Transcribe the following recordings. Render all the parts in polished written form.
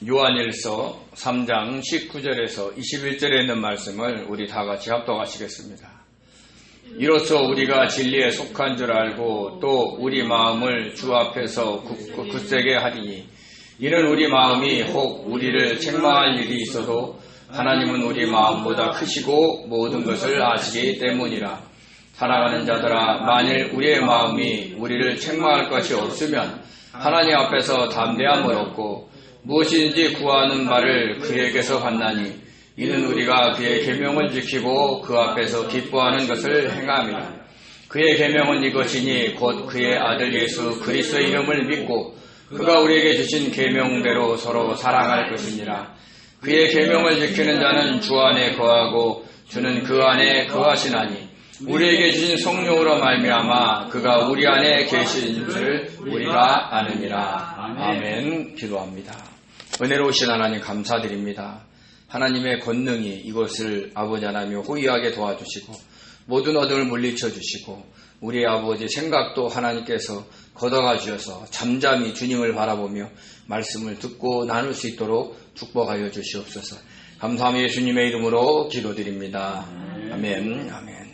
요한일서 3장 19절에서 21절에 있는 말씀을 우리 다 같이 합독하시겠습니다. 이로써 우리가 진리에 속한 줄 알고 또 우리 마음을 주 앞에서 굳세게 하리니 이는 우리 마음이 혹 우리를 책망할 일이 있어도 하나님은 우리 마음보다 크시고 모든 것을 아시기 때문이라. 사랑하는 자들아, 만일 우리의 마음이 우리를 책망할 것이 없으면 하나님 앞에서 담대함을 얻고 무엇이든지 구하는 바를 그에게서 받나니 이는 우리가 그의 계명을 지키고 그 앞에서 기뻐하는 것을 행함이라. 그의 계명은 이것이니 곧 그의 아들 예수 그리스도의 이름을 믿고 그가 우리에게 주신 계명대로 서로 사랑할 것이니라. 그의 계명을 지키는 자는 주 안에 거하고 주는 그 안에 거하시나니 우리에게 주신 성령으로 말미암아 그가 우리 안에 계신 줄 우리가 아느니라. 아멘. 기도합니다. 은혜로우신 하나님 감사드립니다. 하나님의 권능이 이곳을 아버지 하나님이 호위하게 도와주시고 모든 어둠을 물리쳐 주시고 우리 아버지 생각도 하나님께서 걷어가 주셔서 잠잠히 주님을 바라보며 말씀을 듣고 나눌 수 있도록 축복하여 주시옵소서. 감사하며 예수님의 이름으로 기도드립니다. 아멘. 아멘.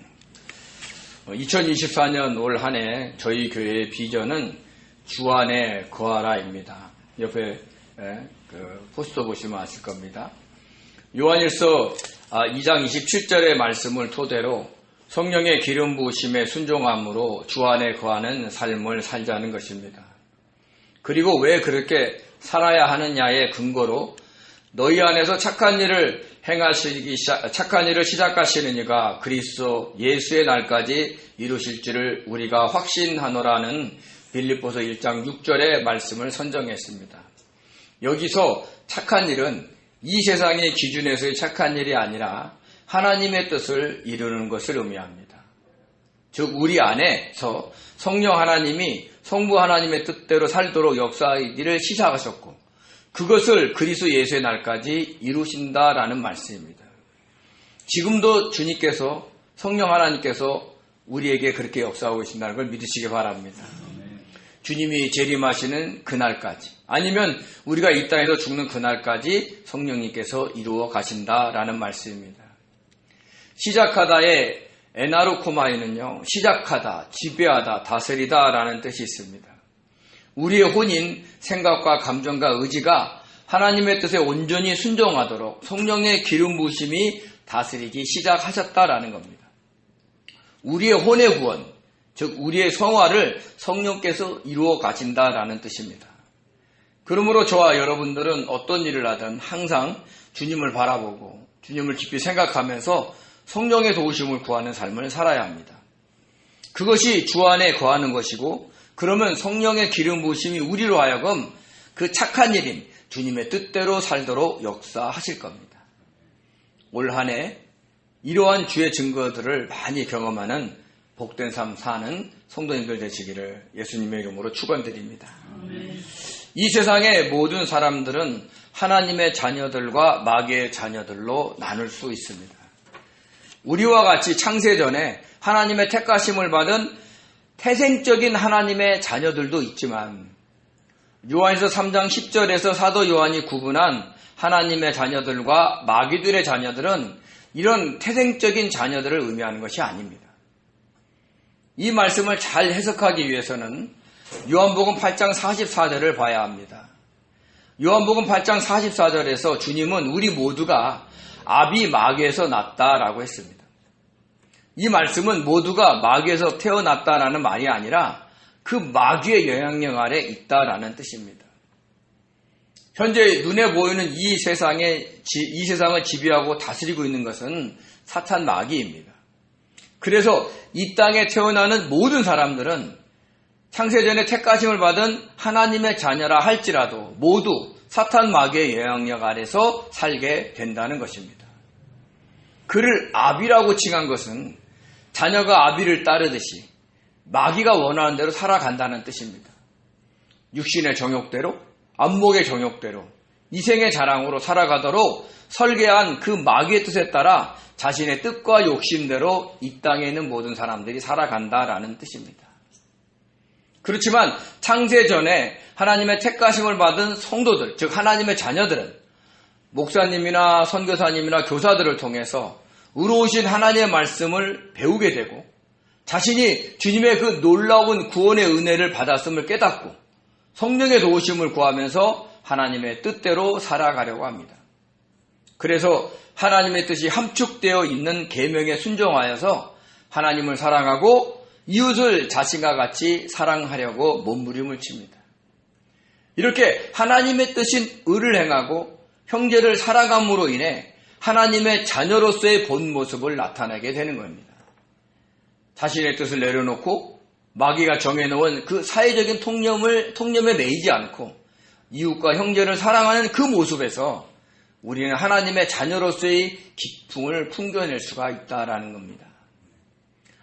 2024년 올 한 해 저희 교회의 비전은 주 안에 거하라입니다. 옆에 포스터 보시면 아실 겁니다. 요한일서 2장 27절의 말씀을 토대로 성령의 기름 부으심에 순종함으로 주 안에 거하는 삶을 살자는 것입니다. 그리고 왜 그렇게 살아야 하느냐의 근거로 너희 안에서 착한 일을 시작하시는 이가 그리스도 예수의 날까지 이루실 줄을 우리가 확신하노라는 빌립보서 1장 6절의 말씀을 선정했습니다. 여기서 착한 일은 이 세상의 기준에서의 착한 일이 아니라 하나님의 뜻을 이루는 것을 의미합니다. 즉 우리 안에서 성령 하나님이 성부 하나님의 뜻대로 살도록 역사하기를 시작하셨고 그것을 그리스도 예수의 날까지 이루신다라는 말씀입니다. 지금도 주님께서 성령 하나님께서 우리에게 그렇게 역사하고 계신다는 걸 믿으시기 바랍니다. 주님이 재림하시는 그날까지 아니면 우리가 이 땅에서 죽는 그날까지 성령님께서 이루어 가신다라는 말씀입니다. 시작하다의 에나루코마이는요, 시작하다, 지배하다, 다스리다라는 뜻이 있습니다. 우리의 혼인, 생각과 감정과 의지가 하나님의 뜻에 온전히 순종하도록 성령의 기름 부으심이 다스리기 시작하셨다라는 겁니다. 우리의 혼의 구원, 즉 우리의 성화를 성령께서 이루어 가신다라는 뜻입니다. 그러므로 저와 여러분들은 어떤 일을 하든 항상 주님을 바라보고 주님을 깊이 생각하면서 성령의 도우심을 구하는 삶을 살아야 합니다. 그것이 주 안에 거하는 것이고 그러면 성령의 기름 부으심이 우리로 하여금 그 착한 일인 주님의 뜻대로 살도록 역사하실 겁니다. 올 한 해 이러한 주의 증거들을 많이 경험하는 복된 삶 사는 성도님들 되시기를 예수님의 이름으로 축원드립니다. 이 세상의 모든 사람들은 하나님의 자녀들과 마귀의 자녀들로 나눌 수 있습니다. 우리와 같이 창세전에 하나님의 택하심을 받은 태생적인 하나님의 자녀들도 있지만 요한일서 3장 10절에서 사도 요한이 구분한 하나님의 자녀들과 마귀들의 자녀들은 이런 태생적인 자녀들을 의미하는 것이 아닙니다. 이 말씀을 잘 해석하기 위해서는 요한복음 8장 44절을 봐야 합니다. 요한복음 8장 44절에서 주님은 우리 모두가 아비 마귀에서 났다라고 했습니다. 이 말씀은 모두가 마귀에서 태어났다라는 말이 아니라 그 마귀의 영향력 아래 있다라는 뜻입니다. 현재 눈에 보이는 이 세상을 지배하고 다스리고 있는 것은 사탄 마귀입니다. 그래서 이 땅에 태어나는 모든 사람들은 창세전에 택하심을 받은 하나님의 자녀라 할지라도 모두 사탄 마귀의 영향력 아래서 살게 된다는 것입니다. 그를 아비라고 칭한 것은 자녀가 아비를 따르듯이 마귀가 원하는 대로 살아간다는 뜻입니다. 육신의 정욕대로, 안목의 정욕대로, 이생의 자랑으로 살아가도록 설계한 그 마귀의 뜻에 따라 자신의 뜻과 욕심대로 이 땅에 있는 모든 사람들이 살아간다라는 뜻입니다. 그렇지만 창세 전에 하나님의 택하심을 받은 성도들, 즉 하나님의 자녀들은 목사님이나 선교사님이나 교사들을 통해서 의로우신 하나님의 말씀을 배우게 되고 자신이 주님의 그 놀라운 구원의 은혜를 받았음을 깨닫고 성령의 도우심을 구하면서 하나님의 뜻대로 살아가려고 합니다. 그래서 하나님의 뜻이 함축되어 있는 계명에 순종하여서 하나님을 사랑하고 이웃을 자신과 같이 사랑하려고 몸부림을 칩니다. 이렇게 하나님의 뜻인 의를 행하고 형제를 사랑함으로 인해 하나님의 자녀로서의 본 모습을 나타내게 되는 겁니다. 자신의 뜻을 내려놓고 마귀가 정해놓은 그 사회적인 통념에 매이지 않고 이웃과 형제를 사랑하는 그 모습에서 우리는 하나님의 자녀로서의 기쁨을 풍겨낼 수가 있다라는 겁니다.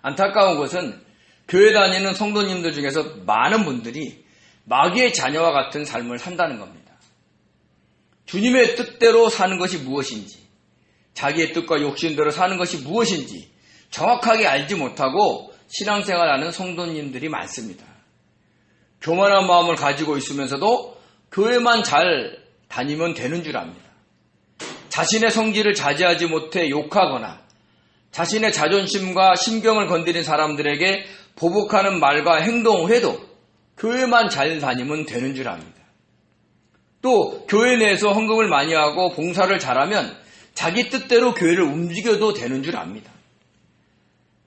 안타까운 것은 교회 다니는 성도님들 중에서 많은 분들이 마귀의 자녀와 같은 삶을 산다는 겁니다. 주님의 뜻대로 사는 것이 무엇인지, 자기의 뜻과 욕심대로 사는 것이 무엇인지 정확하게 알지 못하고 신앙생활하는 성도님들이 많습니다. 교만한 마음을 가지고 있으면서도 교회만 잘 다니면 되는 줄 압니다. 자신의 성질을 자제하지 못해 욕하거나 자신의 자존심과 심경을 건드린 사람들에게 보복하는 말과 행동을 해도 교회만 잘 다니면 되는 줄 압니다. 또 교회 내에서 헌금을 많이 하고 봉사를 잘하면 자기 뜻대로 교회를 움직여도 되는 줄 압니다.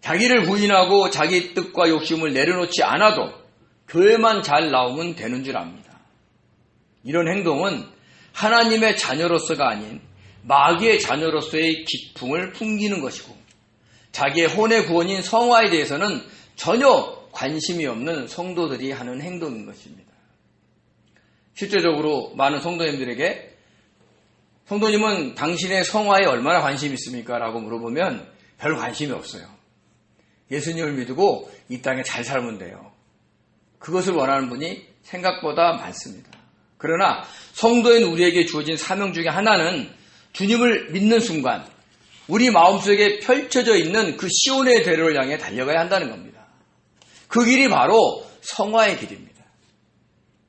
자기를 부인하고 자기 뜻과 욕심을 내려놓지 않아도 교회만 잘 나오면 되는 줄 압니다. 이런 행동은 하나님의 자녀로서가 아닌 마귀의 자녀로서의 기쁨을 풍기는 것이고 자기의 혼의 구원인 성화에 대해서는 전혀 관심이 없는 성도들이 하는 행동인 것입니다. 실제적으로 많은 성도님들에게 성도님은 당신의 성화에 얼마나 관심이 있습니까? 라고 물어보면 별 관심이 없어요. 예수님을 믿고 이 땅에 잘 살면 돼요. 그것을 원하는 분이 생각보다 많습니다. 그러나 성도인 우리에게 주어진 사명 중에 하나는 주님을 믿는 순간 우리 마음속에 펼쳐져 있는 그 시온의 대로를 향해 달려가야 한다는 겁니다. 그 길이 바로 성화의 길입니다.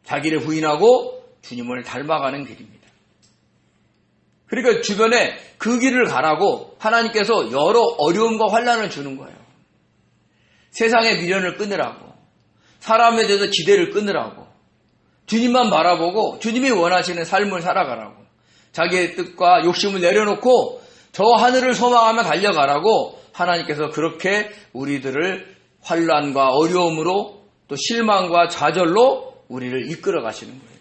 자기를 부인하고 주님을 닮아가는 길입니다. 그러니까 주변에 그 길을 가라고 하나님께서 여러 어려움과 환난을 주는 거예요. 세상의 미련을 끊으라고, 사람에 대해서 기대를 끊으라고, 주님만 바라보고 주님이 원하시는 삶을 살아가라고, 자기의 뜻과 욕심을 내려놓고 저 하늘을 소망하며 달려가라고 하나님께서 그렇게 우리들을 환난과 어려움으로 또 실망과 좌절로 우리를 이끌어 가시는 거예요.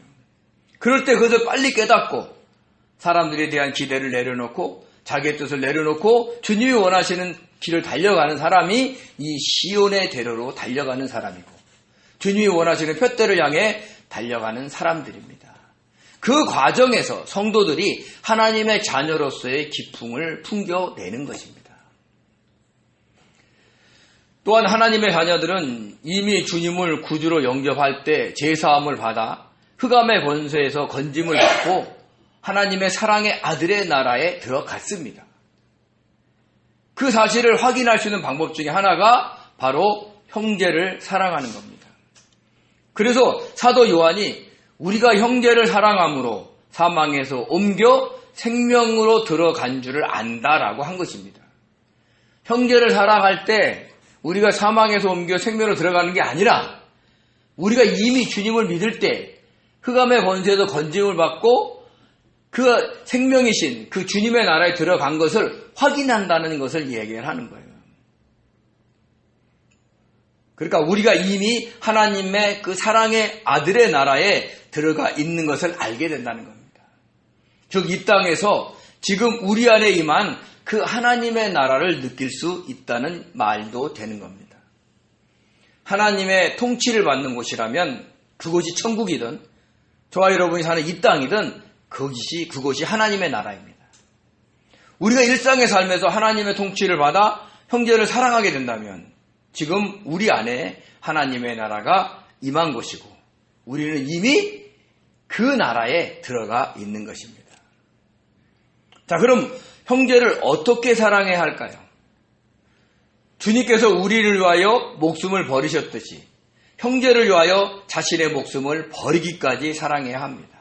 그럴 때 그것을 빨리 깨닫고 사람들에 대한 기대를 내려놓고 자기의 뜻을 내려놓고 주님이 원하시는 길을 달려가는 사람이 이 시온의 대로로 달려가는 사람이고 주님이 원하시는 푯대를 향해 달려가는 사람들입니다. 그 과정에서 성도들이 하나님의 자녀로서의 기쁨을 풍겨내는 것입니다. 또한 하나님의 자녀들은 이미 주님을 구주로 영접할 때 제사함을 받아 흑암의 권세에서 건짐을 받고 하나님의 사랑의 아들의 나라에 들어갔습니다. 그 사실을 확인할 수 있는 방법 중에 하나가 바로 형제를 사랑하는 겁니다. 그래서 사도 요한이 우리가 형제를 사랑함으로 사망에서 옮겨 생명으로 들어간 줄을 안다라고 한 것입니다. 형제를 사랑할 때 우리가 사망에서 옮겨 생명으로 들어가는 게 아니라 우리가 이미 주님을 믿을 때 흑암의 권세에서 건짐을 받고 그 생명이신 그 주님의 나라에 들어간 것을 확인한다는 것을 얘기하는 거예요. 그러니까 우리가 이미 하나님의 그 사랑의 아들의 나라에 들어가 있는 것을 알게 된다는 겁니다. 즉 이 땅에서 지금 우리 안에 임한 그 하나님의 나라를 느낄 수 있다는 말도 되는 겁니다. 하나님의 통치를 받는 곳이라면 그곳이 천국이든 저와 여러분이 사는 이 땅이든 그것이 하나님의 나라입니다. 우리가 일상의 삶에서 하나님의 통치를 받아 형제를 사랑하게 된다면 지금 우리 안에 하나님의 나라가 임한 것이고 우리는 이미 그 나라에 들어가 있는 것입니다. 자, 그럼 형제를 어떻게 사랑해야 할까요? 주님께서 우리를 위하여 목숨을 버리셨듯이 형제를 위하여 자신의 목숨을 버리기까지 사랑해야 합니다.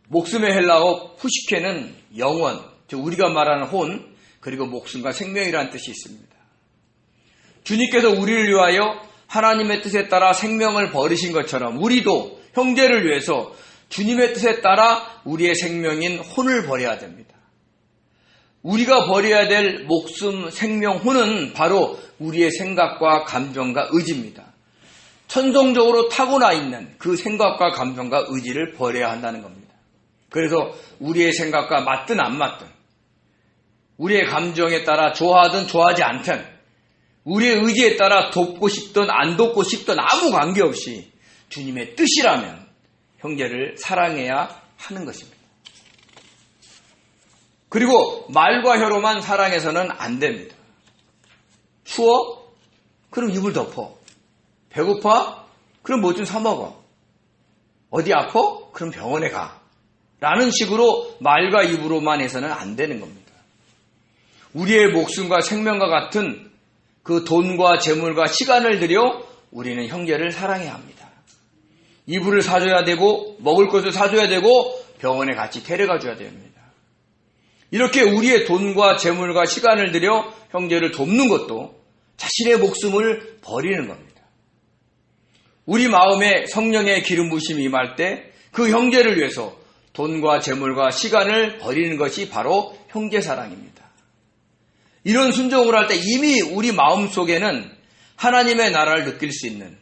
목숨의 헬라어 푸시케는 영원, 즉 우리가 말하는 혼, 그리고 목숨과 생명이라는 뜻이 있습니다. 주님께서 우리를 위하여 하나님의 뜻에 따라 생명을 버리신 것처럼 우리도 형제를 위해서 주님의 뜻에 따라 우리의 생명인 혼을 버려야 됩니다. 우리가 버려야 될 목숨, 생명, 혼은 바로 우리의 생각과 감정과 의지입니다. 천성적으로 타고나 있는 그 생각과 감정과 의지를 버려야 한다는 겁니다. 그래서 우리의 생각과 맞든 안 맞든, 우리의 감정에 따라 좋아하든 좋아하지 않든, 우리의 의지에 따라 돕고 싶든 안 돕고 싶든 아무 관계없이 주님의 뜻이라면 형제를 사랑해야 하는 것입니다. 그리고 말과 혀로만 사랑해서는 안 됩니다. 추워? 그럼 이불 덮어. 배고파? 그럼 뭐 좀 사 먹어. 어디 아파? 그럼 병원에 가. 라는 식으로 말과 입으로만 해서는 안 되는 겁니다. 우리의 목숨과 생명과 같은 그 돈과 재물과 시간을 들여 우리는 형제를 사랑해야 합니다. 이불을 사줘야 되고 먹을 것을 사줘야 되고 병원에 같이 데려가 줘야 됩니다. 이렇게 우리의 돈과 재물과 시간을 들여 형제를 돕는 것도 자신의 목숨을 버리는 겁니다. 우리 마음에 성령의 기름 부심이 임할 때 그 형제를 위해서 돈과 재물과 시간을 버리는 것이 바로 형제 사랑입니다. 이런 순종을 할 때 이미 우리 마음속에는 하나님의 나라를 느낄 수 있는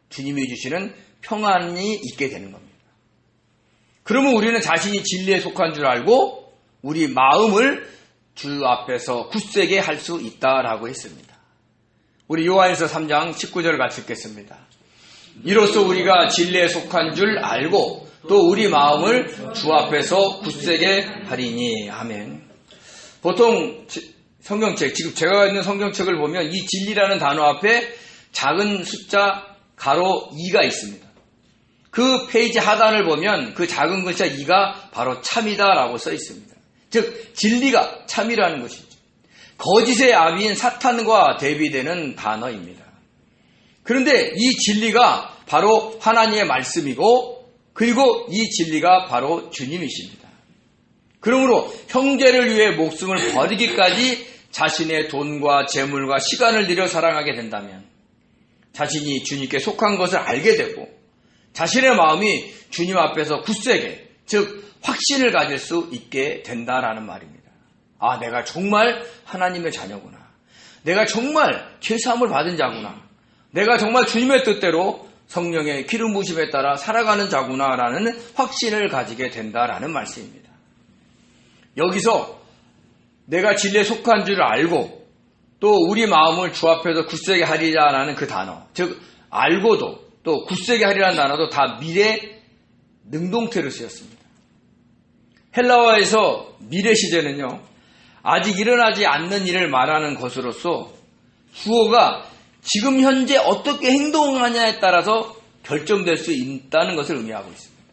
주님이 주시는 평안이 있게 되는 겁니다. 그러면 우리는 자신이 진리에 속한 줄 알고 우리 마음을 주 앞에서 굳세게 할 수 있다라고 했습니다. 우리 요한일서 3장 19절 같이 읽겠습니다. 이로써 우리가 진리에 속한 줄 알고 또 우리 마음을 주 앞에서 굳세게 하리니. 아멘. 보통 성경책, 지금 제가 있는 성경책을 보면 이 진리라는 단어 앞에 작은 숫자 가로 2가 있습니다. 그 페이지 하단을 보면 그 작은 글자 2가 바로 참이다라고 써 있습니다. 즉 진리가 참이라는 것이죠. 거짓의 아비인 사탄과 대비되는 단어입니다. 그런데 이 진리가 바로 하나님의 말씀이고 그리고 이 진리가 바로 주님이십니다. 그러므로 형제를 위해 목숨을 버리기까지 자신의 돈과 재물과 시간을 들여 사랑하게 된다면 자신이 주님께 속한 것을 알게 되고 자신의 마음이 주님 앞에서 굳세게, 즉 확신을 가질 수 있게 된다라는 말입니다. 아, 내가 정말 하나님의 자녀구나. 내가 정말 죄사함을 받은 자구나. 내가 정말 주님의 뜻대로 성령의 기름 부심에 따라 살아가는 자구나라는 확신을 가지게 된다라는 말씀입니다. 여기서 내가 진리에 속한 줄 알고 또 우리 마음을 주 앞에서 굳세게 하리라는 그 단어, 즉 알고도 또 굳세게 하리라는 단어도 다 미래 능동태로 쓰였습니다. 헬라어에서 미래 시제는요, 아직 일어나지 않는 일을 말하는 것으로서 주어가 지금 현재 어떻게 행동하냐에 따라서 결정될 수 있다는 것을 의미하고 있습니다.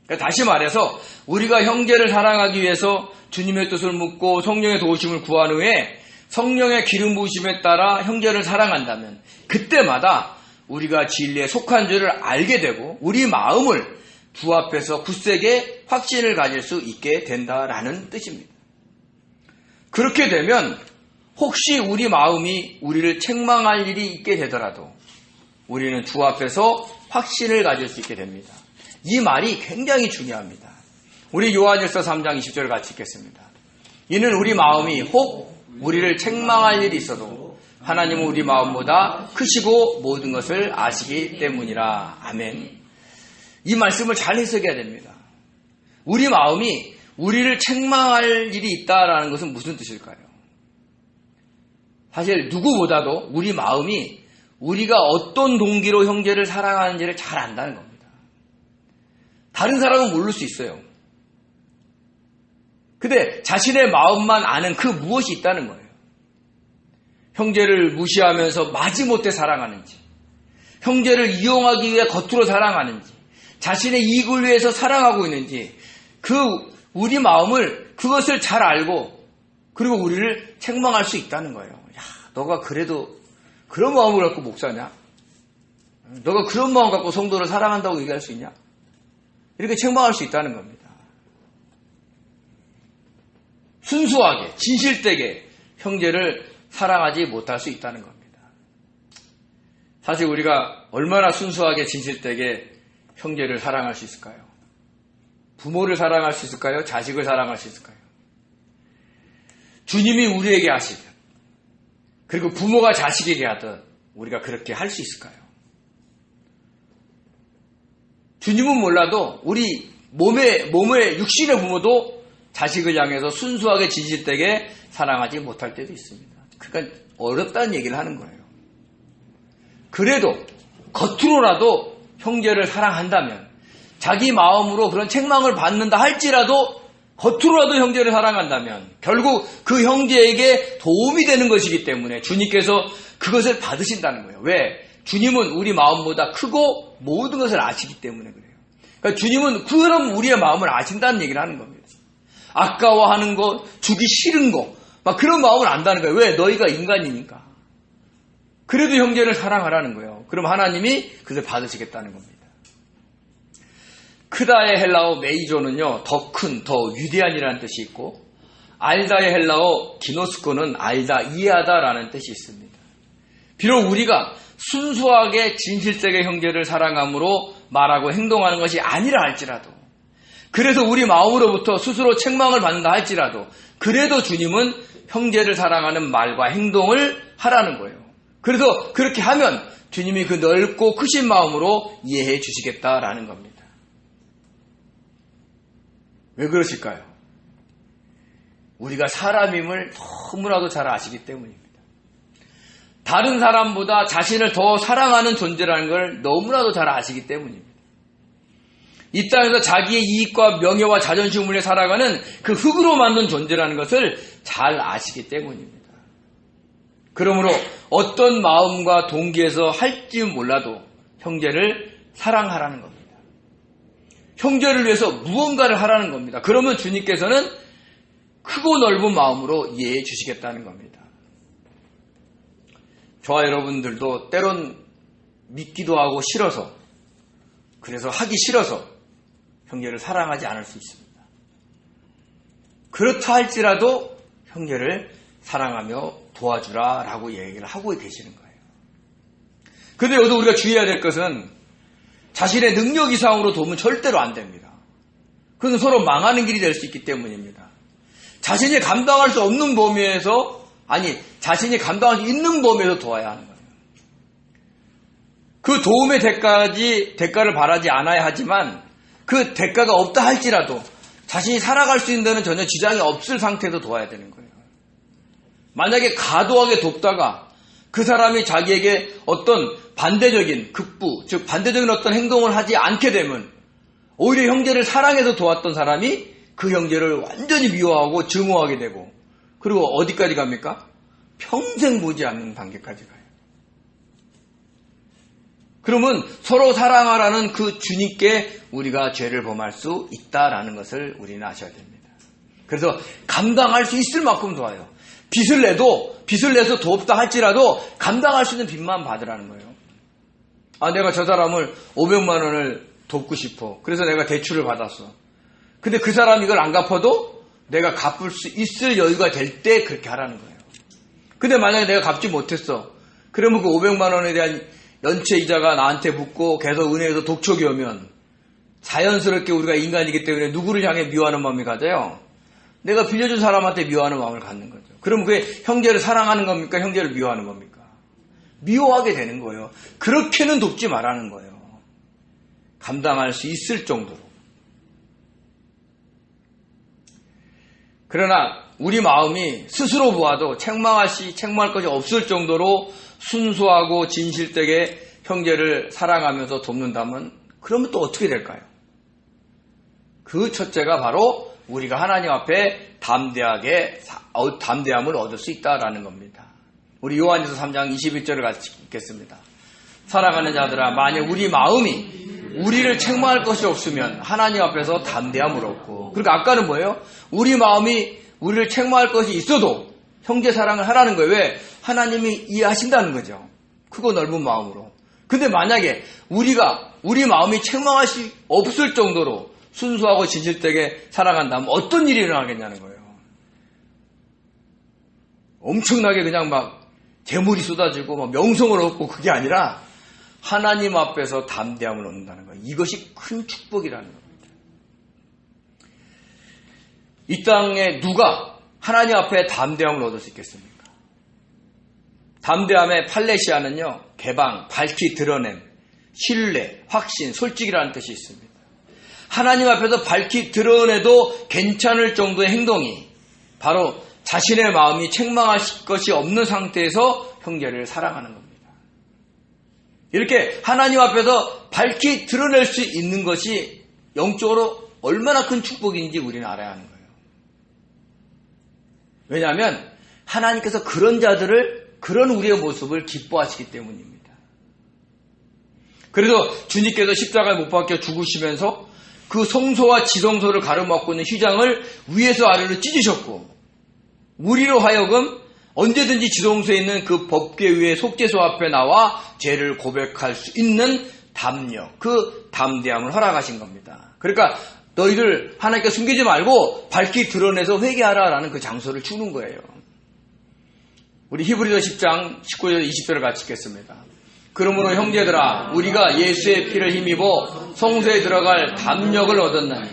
그러니까 다시 말해서 우리가 형제를 사랑하기 위해서 주님의 뜻을 묻고 성령의 도우심을 구한 후에 성령의 기름 부으심에 따라 형제를 사랑한다면 그때마다 우리가 진리에 속한 줄을 알게 되고 우리 마음을 주 앞에서 굳세게 확신을 가질 수 있게 된다라는 뜻입니다. 그렇게 되면 혹시 우리 마음이 우리를 책망할 일이 있게 되더라도 우리는 주 앞에서 확신을 가질 수 있게 됩니다. 이 말이 굉장히 중요합니다. 우리 요한일서 3장 20절 같이 읽겠습니다. 이는 우리 마음이 혹 우리를 책망할 일이 있어도 하나님은 우리 마음보다 크시고 모든 것을 아시기 때문이라. 아멘. 이 말씀을 잘 해석해야 됩니다. 우리 마음이 우리를 책망할 일이 있다라는 것은 무슨 뜻일까요? 사실 누구보다도 우리 마음이 우리가 어떤 동기로 형제를 사랑하는지를 잘 안다는 겁니다. 다른 사람은 모를 수 있어요. 근데 자신의 마음만 아는 그 무엇이 있다는 거예요. 형제를 무시하면서 마지못해 사랑하는지, 형제를 이용하기 위해 겉으로 사랑하는지, 자신의 이익을 위해서 사랑하고 있는지, 우리 마음을 그것을 잘 알고 그리고 우리를 책망할 수 있다는 거예요. 야, 너가 그래도 그런 마음을 갖고 목사냐? 너가 그런 마음 갖고 성도를 사랑한다고 얘기할 수 있냐? 이렇게 책망할 수 있다는 겁니다. 순수하게, 진실되게 형제를 사랑하지 못할 수 있다는 겁니다. 사실 우리가 얼마나 순수하게, 진실되게 형제를 사랑할 수 있을까요? 부모를 사랑할 수 있을까요? 자식을 사랑할 수 있을까요? 주님이 우리에게 하시듯, 그리고 부모가 자식에게 하듯 우리가 그렇게 할 수 있을까요? 주님은 몰라도 우리 몸의 육신의 부모도 자식을 향해서 순수하게 진실되게 사랑하지 못할 때도 있습니다. 그러니까 어렵다는 얘기를 하는 거예요. 그래도 겉으로라도 형제를 사랑한다면, 자기 마음으로 그런 책망을 받는다 할지라도 겉으로라도 형제를 사랑한다면 결국 그 형제에게 도움이 되는 것이기 때문에 주님께서 그것을 받으신다는 거예요. 왜? 주님은 우리 마음보다 크고 모든 것을 아시기 때문에 그래요. 그러니까 주님은 그럼 우리의 마음을 아신다는 얘기를 하는 겁니다. 아까워하는 것, 주기 싫은 것, 막 그런 마음을 안다는 거예요. 왜? 너희가 인간이니까. 그래도 형제를 사랑하라는 거예요. 그럼 하나님이 그것을 받으시겠다는 겁니다. 크다의 헬라어 메이조는요, 더 큰, 더 위대한이라는 뜻이 있고, 알다의 헬라어 기노스코는 알다, 이해하다라는 뜻이 있습니다. 비록 우리가 순수하게 진실되게 형제를 사랑함으로 말하고 행동하는 것이 아니라 할지라도, 그래서 우리 마음으로부터 스스로 책망을 받는다 할지라도, 그래도 주님은 형제를 사랑하는 말과 행동을 하라는 거예요. 그래서 그렇게 하면 주님이 그 넓고 크신 마음으로 이해해 주시겠다라는 겁니다. 왜 그러실까요? 우리가 사람임을 너무나도 잘 아시기 때문입니다. 다른 사람보다 자신을 더 사랑하는 존재라는 걸 너무나도 잘 아시기 때문입니다. 이 땅에서 자기의 이익과 명예와 자존심을 위해 살아가는 그 흙으로 만든 존재라는 것을 잘 아시기 때문입니다. 그러므로 어떤 마음과 동기에서 할지 몰라도 형제를 사랑하라는 겁니다. 형제를 위해서 무언가를 하라는 겁니다. 그러면 주님께서는 크고 넓은 마음으로 이해해 주시겠다는 겁니다. 저와 여러분들도 때론 믿기도 하고 싫어서, 그래서 하기 싫어서 형제를 사랑하지 않을 수 있습니다. 그렇다 할지라도 형제를 사랑하며 도와주라 라고 얘기를 하고 계시는 거예요. 그런데 여기서 우리가 주의해야 될 것은 자신의 능력 이상으로 도우면 절대로 안 됩니다. 그건 서로 망하는 길이 될 수 있기 때문입니다. 자신이 감당할 수 없는 범위에서, 자신이 감당할 수 있는 범위에서 도와야 하는 거예요. 그 도움의 대가를 바라지 않아야 하지만 그 대가가 없다 할지라도 자신이 살아갈 수 있는 데는 전혀 지장이 없을 상태에서 도와야 되는 거예요. 만약에 과도하게 돕다가 그 사람이 자기에게 어떤 반대적인 극부, 즉 반대적인 어떤 행동을 하지 않게 되면 오히려 형제를 사랑해서 도왔던 사람이 그 형제를 완전히 미워하고 증오하게 되고, 그리고 어디까지 갑니까? 평생 보지 않는 단계까지 가요. 그러면 서로 사랑하라는 그 주님께 우리가 죄를 범할 수 있다라는 것을 우리는 아셔야 됩니다. 그래서 감당할 수 있을 만큼 도와요. 빚을 내서 돕다 할지라도 감당할 수 있는 빚만 받으라는 거예요. 내가 저 사람을 500만 원을 돕고 싶어. 그래서 내가 대출을 받았어. 근데 그 사람이 이걸 안 갚아도 내가 갚을 수 있을 여유가 될 때 그렇게 하라는 거예요. 근데 만약에 내가 갚지 못했어. 그러면 그 500만 원에 대한 연체 이자가 나한테 붙고 계속 은행에서 독촉이 오면 자연스럽게 우리가 인간이기 때문에 누구를 향해 미워하는 마음이 가져요? 내가 빌려준 사람한테 미워하는 마음을 갖는 거죠. 그러면 그게 형제를 사랑하는 겁니까? 형제를 미워하는 겁니까? 미워하게 되는 거예요. 그렇게는 돕지 말라는 거예요. 감당할 수 있을 정도로. 그러나 우리 마음이 스스로 보아도 책망할 것이 없을 정도로 순수하고 진실되게 형제를 사랑하면서 돕는다면 그러면 또 어떻게 될까요? 그 첫째가 바로 우리가 하나님 앞에 담대함을 얻을 수 있다라는 겁니다. 우리 요한일서 3장 21절을 같이 읽겠습니다. 사랑하는 자들아, 만약 우리 마음이 우리를 책망할 것이 없으면 하나님 앞에서 담대함을 얻고, 그러니까 아까는 뭐예요? 우리 마음이 우리를 책망할 것이 있어도 형제 사랑을 하라는 거예요. 왜? 하나님이 이해하신다는 거죠. 크고 넓은 마음으로. 근데 만약에 우리 마음이 책망할 수 없을 정도로 순수하고 진실되게 살아간다면 어떤 일이 일어나겠냐는 거예요. 엄청나게 그냥 막 재물이 쏟아지고 막 명성을 얻고 그게 아니라 하나님 앞에서 담대함을 얻는다는 거예요. 이것이 큰 축복이라는 겁니다. 이 땅에 누가 하나님 앞에 담대함을 얻을 수 있겠습니까? 담대함의 팔레시아는요, 개방, 밝히 드러냄, 신뢰, 확신, 솔직이라는 뜻이 있습니다. 하나님 앞에서 밝히 드러내도 괜찮을 정도의 행동이 바로 자신의 마음이 책망할 것이 없는 상태에서 형제를 사랑하는 겁니다. 이렇게 하나님 앞에서 밝히 드러낼 수 있는 것이 영적으로 얼마나 큰 축복인지 우리는 알아야 하는 거예요. 왜냐하면 하나님께서 그런 자들을, 그런 우리의 모습을 기뻐하시기 때문입니다. 그래서 주님께서 십자가에 못 박혀 죽으시면서 그 성소와 지성소를 가로막고 있는 휘장을 위에서 아래로 찢으셨고, 우리로 하여금 언제든지 지성소에 있는 그 법궤 위에 속죄소 앞에 나와 죄를 고백할 수 있는 담력, 그 담대함을 허락하신 겁니다. 그러니까 너희들 하나님께 숨기지 말고 밝히 드러내서 회개하라라는 그 장소를 주는 거예요. 우리 히브리서 10장 19절 20절을 같이 읽겠습니다. 그러므로 형제들아, 우리가 예수의 피를 힘입어 성소에 들어갈 담력을 얻었나니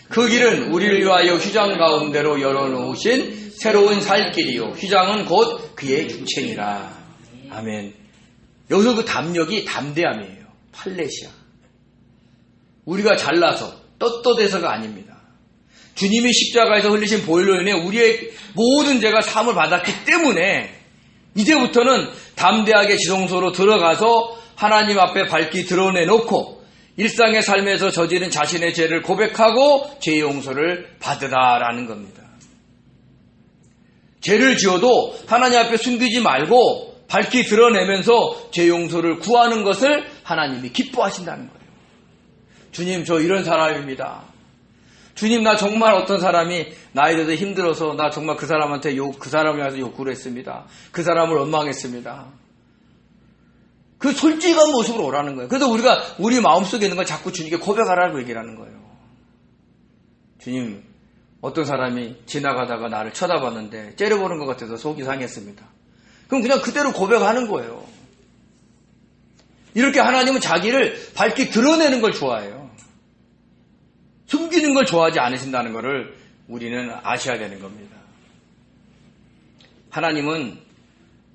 그 길은 우리를 위하여 휘장 가운데로 열어놓으신 새로운 살 길이요, 휘장은 곧 그의 육체니라. 아멘. 여기서 그 담력이 담대함이에요. 팔레시아. 우리가 잘나서 떳떳해서가 아닙니다. 주님이 십자가에서 흘리신 보혈로 인해 우리의 모든 죄가 사함을 받았기 때문에 이제부터는 담대하게 지성소로 들어가서 하나님 앞에 밝히 드러내놓고 일상의 삶에서 저지른 자신의 죄를 고백하고 죄 용서를 받으라라는 겁니다. 죄를 지어도 하나님 앞에 숨기지 말고 밝히 드러내면서 죄 용서를 구하는 것을 하나님이 기뻐하신다는 거예요. 주님, 저 이런 사람입니다. 주님, 나 정말 어떤 사람이 나에 대해서 힘들어서 나 정말 그 사람한테 그 사람을 위해서 욕구를 했습니다. 그 사람을 원망했습니다. 그 솔직한 모습으로 오라는 거예요. 그래서 우리가 우리 마음속에 있는 걸 자꾸 주님께 고백하라고 얘기를 하는 거예요. 주님, 어떤 사람이 지나가다가 나를 쳐다봤는데 째려보는 것 같아서 속이 상했습니다. 그럼 그냥 그대로 고백하는 거예요. 이렇게 하나님은 자기를 밝히 드러내는 걸 좋아해요. 숨기는 걸 좋아하지 않으신다는 것을 우리는 아셔야 되는 겁니다. 하나님은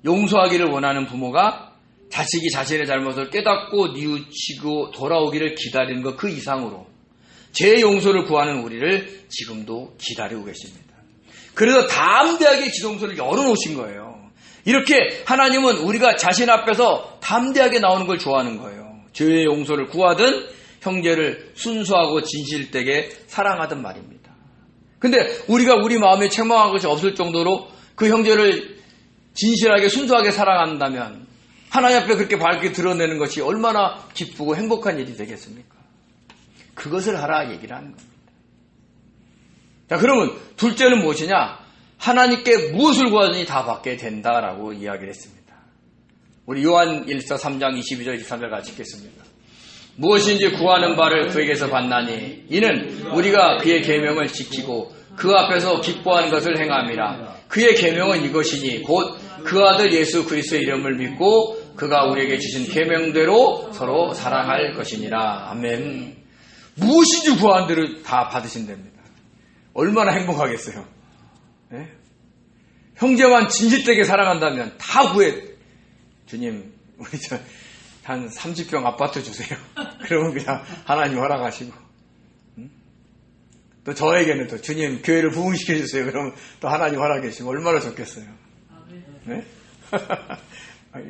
용서하기를 원하는 부모가 자식이 자신의 잘못을 깨닫고 뉘우치고 돌아오기를 기다리는 것 그 이상으로 죄 용서를 구하는 우리를 지금도 기다리고 계십니다. 그래서 담대하게 지성소를 열어놓으신 거예요. 이렇게 하나님은 우리가 자신 앞에서 담대하게 나오는 걸 좋아하는 거예요. 죄의 용서를 구하든 형제를 순수하고 진실되게 사랑하든 말입니다. 근데 우리가 우리 마음에 책망할 것이 없을 정도로 그 형제를 진실하게 순수하게 사랑한다면 하나님 앞에 그렇게 밝게 드러내는 것이 얼마나 기쁘고 행복한 일이 되겠습니까? 그것을 하라 얘기를 하는 겁니다. 자, 그러면 둘째는 무엇이냐? 하나님께 무엇을 구하든지 다 받게 된다라고 이야기를 했습니다. 우리 요한 1서 3장 22절 23절 같이 읽겠습니다. 무엇인지 구하는 바를 그에게서 받나니 이는 우리가 그의 계명을 지키고 그 앞에서 기뻐하는 것을 행함이라. 그의 계명은 이것이니 곧 그 아들 예수 그리스도의 이름을 믿고 그가 우리에게 주신 계명대로 서로 사랑할 것이니라. 아멘. 무엇인지 구하는 대로 다 받으신답니다. 얼마나 행복하겠어요. 네? 형제만 진실되게 사랑한다면 다 구해. 주님, 우리 한 30평 아파트 주세요. 그러면 그냥 하나님 허락하시고. 또 저에게는 또 주님 교회를 부흥시켜 주세요. 그러면 또 하나님 허락해 주시고 얼마나 좋겠어요. 네?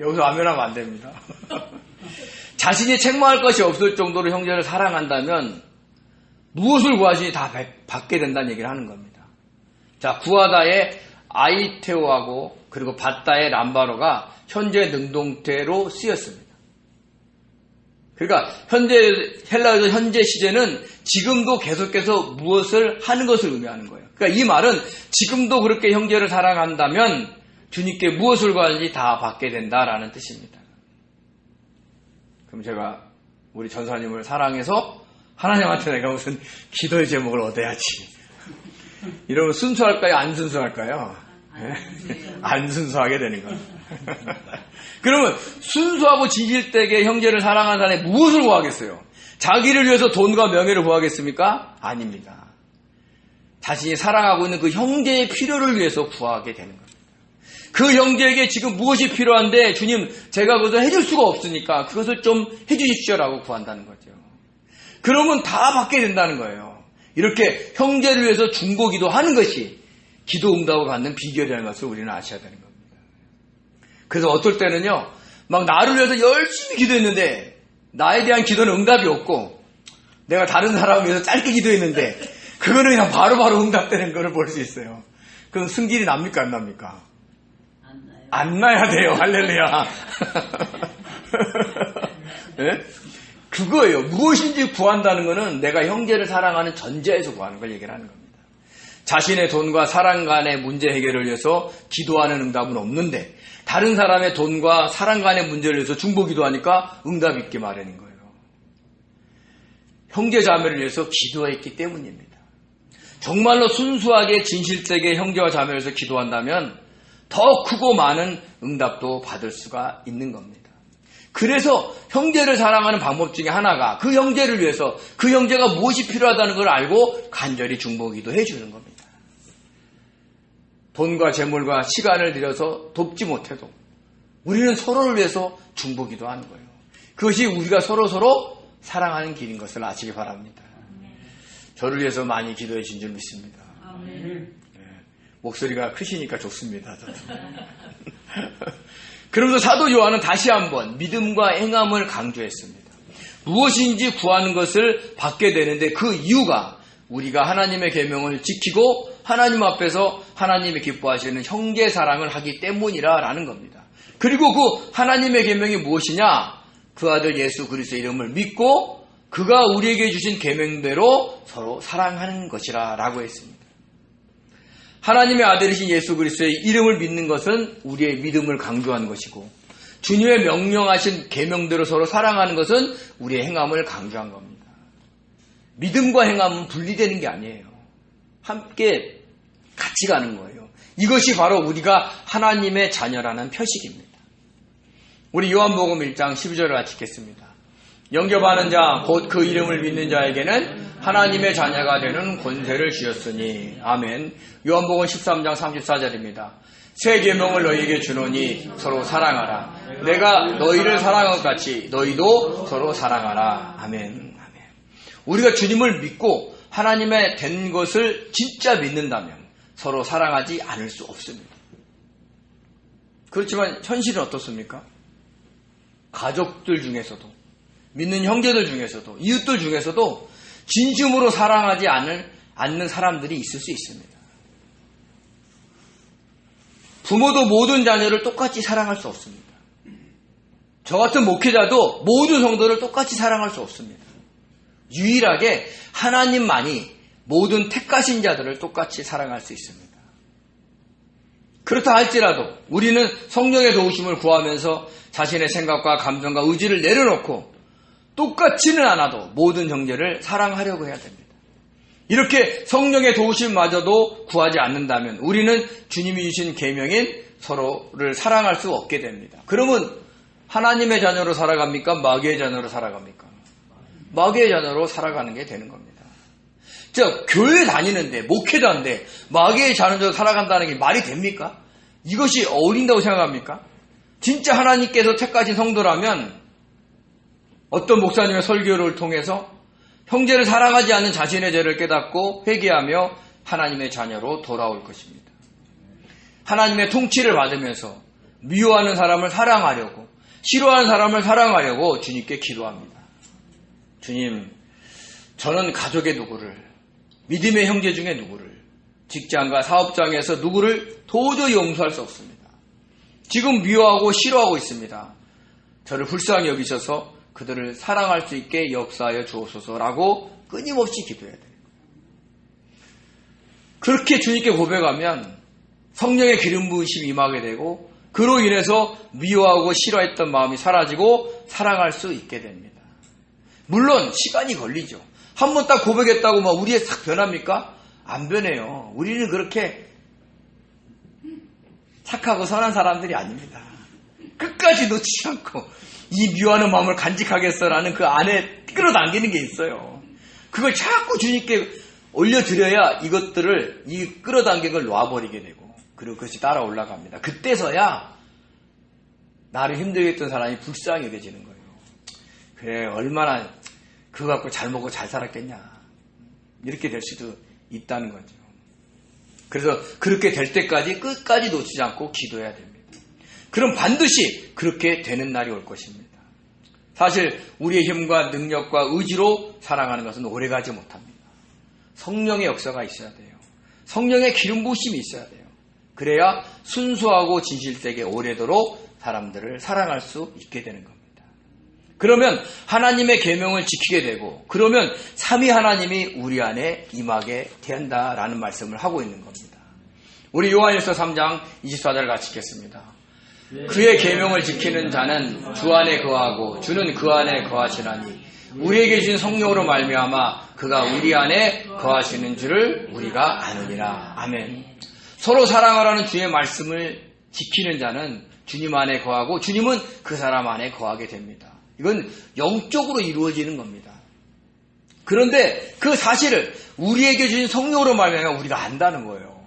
여기서 아멘하면 안 됩니다. 자신이 책망할 것이 없을 정도로 형제를 사랑한다면 무엇을 구하시니 다 받게 된다는 얘기를 하는 겁니다. 자, 구하다의 아이테오하고 그리고 받다의 람바로가 현재 능동태로 쓰였습니다. 그러니까 헬라어에서 현재 시제는 지금도 계속해서 무엇을 하는 것을 의미하는 거예요. 그러니까 이 말은 지금도 그렇게 형제를 사랑한다면 주님께 무엇을 구하는지 다 받게 된다라는 뜻입니다. 그럼 제가 우리 전사님을 사랑해서 하나님한테 내가 무슨 기도의 제목을 얻어야지. 이러면 순수할까요? 안 순수할까요? 안 순수하게 되는 거예요. 그러면 순수하고 진실되게 형제를 사랑하는 사람이 무엇을 구하겠어요? 자기를 위해서 돈과 명예를 구하겠습니까? 아닙니다. 자신이 사랑하고 있는 그 형제의 필요를 위해서 구하게 되는 겁니다. 그 형제에게 지금 무엇이 필요한데 주님 제가 그것을 해줄 수가 없으니까 그것을 좀 해주십시오라고 구한다는 거죠. 그러면 다 받게 된다는 거예요. 이렇게 형제를 위해서 중보기도 하는 것이 기도 응답을 받는 비결이라는 것을 우리는 아셔야 되는 겁니다. 그래서 어떨 때는요, 막 나를 위해서 열심히 기도했는데 나에 대한 기도는 응답이 없고 내가 다른 사람을 위해서 짧게 기도했는데 그거는 그냥 바로바로 응답되는 것을 볼 수 있어요. 그럼 승질이 납니까 안 납니까? 안 나야 돼요. 할렐루야. 네? 그거예요. 무엇인지 구한다는 것은 내가 형제를 사랑하는 전제에서 구하는 걸 얘기를 하는 겁니다. 자신의 돈과 사랑 간의 문제 해결을 위해서 기도하는 응답은 없는데 다른 사람의 돈과 사랑 간의 문제를 위해서 중보기도하니까 응답이 있게 마련인 거예요. 형제 자매를 위해서 기도했기 때문입니다. 정말로 순수하게 진실되게 형제와 자매를 위해서 기도한다면 더 크고 많은 응답도 받을 수가 있는 겁니다. 그래서 형제를 사랑하는 방법 중에 하나가 그 형제를 위해서 그 형제가 무엇이 필요하다는 걸 알고 간절히 중보기도 해주는 겁니다. 돈과 재물과 시간을 들여서 돕지 못해도 우리는 서로를 위해서 중보기도 하는 거예요. 그것이 우리가 서로 사랑하는 길인 것을 아시기 바랍니다. 저를 위해서 많이 기도해 주신 줄 믿습니다. 목소리가 크시니까 좋습니다. 그러면서 사도 요한은 다시 한번 믿음과 행함을 강조했습니다. 무엇인지 구하는 것을 받게 되는데 그 이유가 우리가 하나님의 계명을 지키고 하나님 앞에서 하나님이 기뻐하시는 형제 사랑을 하기 때문이라는 겁니다. 그리고 그 하나님의 계명이 무엇이냐? 그 아들 예수 그리스도의 이름을 믿고 그가 우리에게 주신 계명대로 서로 사랑하는 것이라 라고 했습니다. 하나님의 아들이신 예수 그리스도의 이름을 믿는 것은 우리의 믿음을 강조하는 것이고 주님의 명령하신 계명대로 서로 사랑하는 것은 우리의 행함을 강조한 겁니다. 믿음과 행함은 분리되는 게 아니에요. 함께 같이 가는 거예요. 이것이 바로 우리가 하나님의 자녀라는 표식입니다. 우리 요한복음 1장 12절을 같이 읽겠습니다. 영접하는 자 곧 그 이름을 믿는 자에게는 하나님의 자녀가 되는 권세를 주셨으니 아멘. 요한복음 13장 34절입니다. 새 계명을 너희에게 주노니 서로 사랑하라. 내가 너희를 사랑한 것 같이 너희도 서로 사랑하라. 아멘. 아멘. 우리가 주님을 믿고 하나님의 된 것을 진짜 믿는다면 서로 사랑하지 않을 수 없습니다. 그렇지만 현실은 어떻습니까? 가족들 중에서도 믿는 형제들 중에서도 이웃들 중에서도 진심으로 사랑하지 않는 사람들이 있을 수 있습니다. 부모도 모든 자녀를 똑같이 사랑할 수 없습니다. 저 같은 목회자도 모든 성도를 똑같이 사랑할 수 없습니다. 유일하게 하나님만이 모든 택하신 자들을 똑같이 사랑할 수 있습니다. 그렇다 할지라도 우리는 성령의 도우심을 구하면서 자신의 생각과 감정과 의지를 내려놓고 똑같지는 않아도 모든 형제를 사랑하려고 해야 됩니다. 이렇게 성령의 도우심마저도 구하지 않는다면 우리는 주님이 주신 계명인 서로를 사랑할 수 없게 됩니다. 그러면 하나님의 자녀로 살아갑니까? 마귀의 자녀로 살아갑니까? 마귀의 자녀로 살아가는 게 되는 겁니다. 즉 교회 다니는데 목회도 한데 마귀의 자녀로 살아간다는 게 말이 됩니까? 이것이 어울린다고 생각합니까? 진짜 하나님께서 택하신 성도라면 어떤 목사님의 설교를 통해서 형제를 사랑하지 않는 자신의 죄를 깨닫고 회개하며 하나님의 자녀로 돌아올 것입니다. 하나님의 통치를 받으면서 미워하는 사람을 사랑하려고 싫어하는 사람을 사랑하려고 주님께 기도합니다. 주님, 저는 가족의 누구를, 믿음의 형제 중에 누구를, 직장과 사업장에서 누구를 도저히 용서할 수 없습니다. 지금 미워하고 싫어하고 있습니다. 저를 불쌍히 여기셔서 그들을 사랑할 수 있게 역사하여 주옵소서라고 끊임없이 기도해야 돼요. 그렇게 주님께 고백하면 성령의 기름 부으심이 임하게 되고 그로 인해서 미워하고 싫어했던 마음이 사라지고 사랑할 수 있게 됩니다. 물론 시간이 걸리죠. 한 번 딱 고백했다고 막 우리에 싹 변합니까? 안 변해요. 우리는 그렇게 착하고 선한 사람들이 아닙니다. 끝까지 놓치지 않고 이 미워하는 마음을 간직하겠어라는 그 안에 끌어당기는 게 있어요. 그걸 자꾸 주님께 올려드려야 이것들을 이 끌어당긴 걸 놔버리게 되고 그리고 그것이 따라 올라갑니다. 그때서야 나를 힘들게 했던 사람이 불쌍히 여겨지는 거예요. 그래 얼마나 그거 갖고 잘 먹고 잘 살았겠냐 이렇게 될 수도 있다는 거죠. 그래서 그렇게 될 때까지 끝까지 놓치지 않고 기도해야 됩니다. 그럼 반드시 그렇게 되는 날이 올 것입니다. 사실 우리의 힘과 능력과 의지로 사랑하는 것은 오래가지 못합니다. 성령의 역사가 있어야 돼요. 성령의 기름 부으심이 있어야 돼요. 그래야 순수하고 진실되게 오래도록 사람들을 사랑할 수 있게 되는 겁니다. 그러면 하나님의 계명을 지키게 되고 그러면 삼위 하나님이 우리 안에 임하게 된다라는 말씀을 하고 있는 겁니다. 우리 요한일서 3장 24절을 같이 읽겠습니다. 그의 계명을 지키는 자는 주 안에 거하고 주는 그 안에 거하시나니 우리에게 주신 성령으로 말미암아 그가 우리 안에 거하시는 줄을 우리가 아느니라. 아멘. 서로 사랑하라는 주의 말씀을 지키는 자는 주님 안에 거하고 주님은 그 사람 안에 거하게 됩니다. 이건 영적으로 이루어지는 겁니다. 그런데 그 사실을 우리에게 주신 성령으로 말미암아 우리가 안다는 거예요.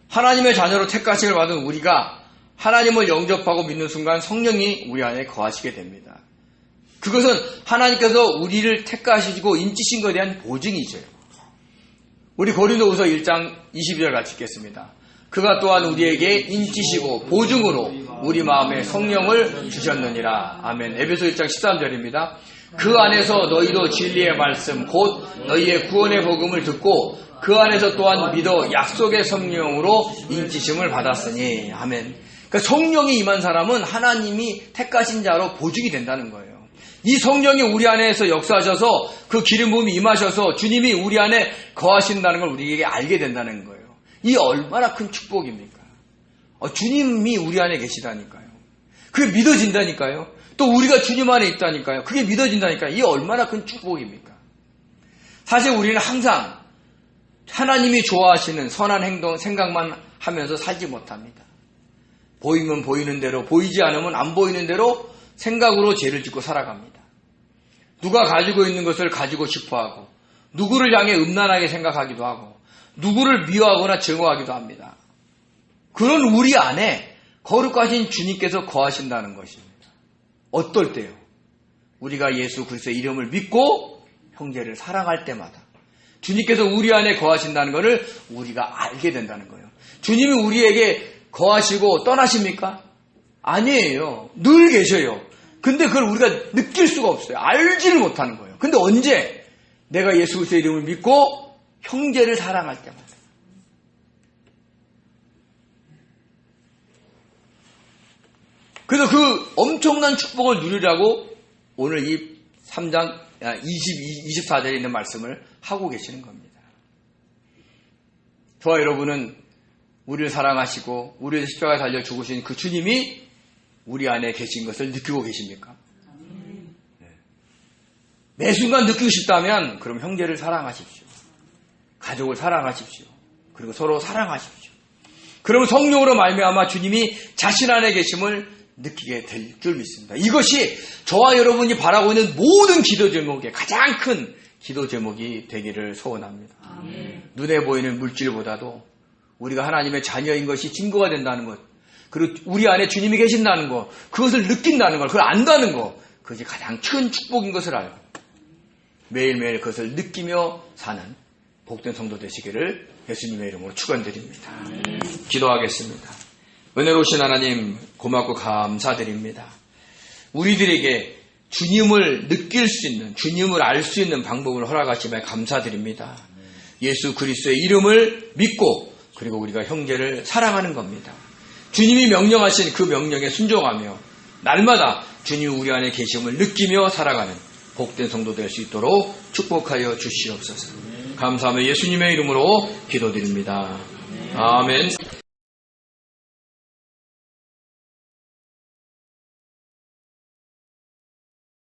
하나님의 자녀로 택하심을 받은 우리가 하나님을 영접하고 믿는 순간 성령이 우리 안에 거하시게 됩니다. 그것은 하나님께서 우리를 택하시고 인치신 것에 대한 보증이죠. 우리 고린도후서 1장 22절 같이 읽겠습니다. 그가 또한 우리에게 인치시고 보증으로 우리 마음에 성령을 주셨느니라. 아멘. 에베소 1장 13절입니다. 그 안에서 너희도 진리의 말씀 곧 너희의 구원의 복음을 듣고 그 안에서 또한 믿어 약속의 성령으로 인치심을 받았으니. 아멘. 그러니까 성령이 임한 사람은 하나님이 택하신 자로 보증이 된다는 거예요. 이 성령이 우리 안에서 역사하셔서 그 기름 부음이 임하셔서 주님이 우리 안에 거하신다는 걸 우리에게 알게 된다는 거예요. 이 얼마나 큰 축복입니까? 주님이 우리 안에 계시다니까요. 그게 믿어진다니까요. 또 우리가 주님 안에 있다니까요. 그게 믿어진다니까요. 이 얼마나 큰 축복입니까? 사실 우리는 항상 하나님이 좋아하시는 선한 행동, 생각만 하면서 살지 못합니다. 보이면 보이는 대로, 보이지 않으면 안 보이는 대로 생각으로 죄를 짓고 살아갑니다. 누가 가지고 있는 것을 가지고 싶어하고 누구를 향해 음란하게 생각하기도 하고 누구를 미워하거나 증오하기도 합니다. 그런 우리 안에 거룩하신 주님께서 거하신다는 것입니다. 어떨 때요? 우리가 예수 그리스도의 이름을 믿고 형제를 사랑할 때마다 주님께서 우리 안에 거하신다는 것을 우리가 알게 된다는 거예요. 주님이 우리에게 거하시고 떠나십니까? 아니에요. 늘 계셔요. 근데 그걸 우리가 느낄 수가 없어요. 알지를 못하는 거예요. 근데 언제? 내가 예수 그리스도의 이름을 믿고 형제를 사랑할 때마다. 그래서 그 엄청난 축복을 누리라고 오늘 이 3장 24절에 있는 말씀을 하고 계시는 겁니다. 저와 여러분은 우리를 사랑하시고 우리를 십자가에 달려 죽으신 그 주님이 우리 안에 계신 것을 느끼고 계십니까? 네. 매 순간 느끼고 싶다면 그럼 형제를 사랑하십시오. 가족을 사랑하십시오. 그리고 서로 사랑하십시오. 그러면 성령으로 말미암아 주님이 자신 안에 계심을 느끼게 될 줄 믿습니다. 이것이 저와 여러분이 바라고 있는 모든 기도 제목의 가장 큰 기도 제목이 되기를 소원합니다. 아멘. 눈에 보이는 물질보다도 우리가 하나님의 자녀인 것이 증거가 된다는 것, 그리고 우리 안에 주님이 계신다는 것, 그것을 느낀다는 것, 그걸 안다는 것, 그것이 가장 큰 축복인 것을 알고 매일매일 그것을 느끼며 사는 복된 성도 되시기를 예수님의 이름으로 축원드립니다. 기도하겠습니다. 은혜로우신 하나님 고맙고 감사드립니다. 우리들에게 주님을 느낄 수 있는, 주님을 알 수 있는 방법을 허락하심에 감사드립니다. 예수 그리스도의 이름을 믿고 그리고 우리가 형제를 사랑하는 겁니다. 주님이 명령하신 그 명령에 순종하며 날마다 주님이 우리 안에 계심을 느끼며 살아가는 복된 성도 될 수 있도록 축복하여 주시옵소서. 감사하며 예수님의 이름으로 기도드립니다. 아멘.